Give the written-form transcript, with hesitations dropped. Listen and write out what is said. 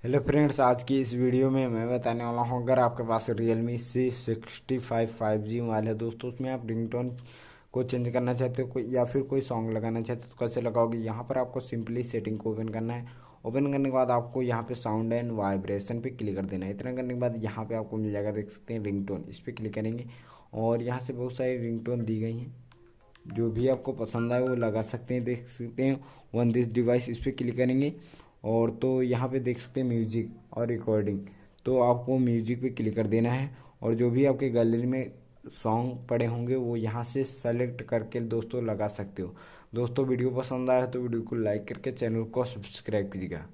Hello friends, आज की इस वीडियो में मैं बताने वाला हूं, अगर आपके पास Realme C65 5G मोबाइल है दोस्तों, उसमें आप रिंगटोन को चेंज करना चाहते हो कोई या फिर कोई सॉन्ग लगाना चाहते हो तो कैसे लगाओगे। यहाँ पर आपको सिंपली सेटिंग को ओपन करना है। ओपन करने के बाद आपको यहाँ पे साउंड एंड वाइब्रेशन पे क्लिक कर देना है। इतना करने के बाद यहाँ पे आपको मिल जाएगा, देख सकते हैं रिंगटोन, इस पर क्लिक करेंगे और यहाँ से बहुत सारी रिंगटोन दी गई हैं। जो भी आपको पसंद आए वो लगा सकते हैं। देख सकते हैं वन दिस डिवाइस, इस पर क्लिक करेंगे और तो यहाँ पे देख सकते हैं म्यूजिक और रिकॉर्डिंग। तो आपको म्यूजिक पे क्लिक कर देना है और जो भी आपके गैलरी में सॉन्ग पड़े होंगे वो यहाँ से सेलेक्ट करके दोस्तों लगा सकते हो। दोस्तों वीडियो पसंद आया तो वीडियो को लाइक करके चैनल को सब्सक्राइब कीजिएगा।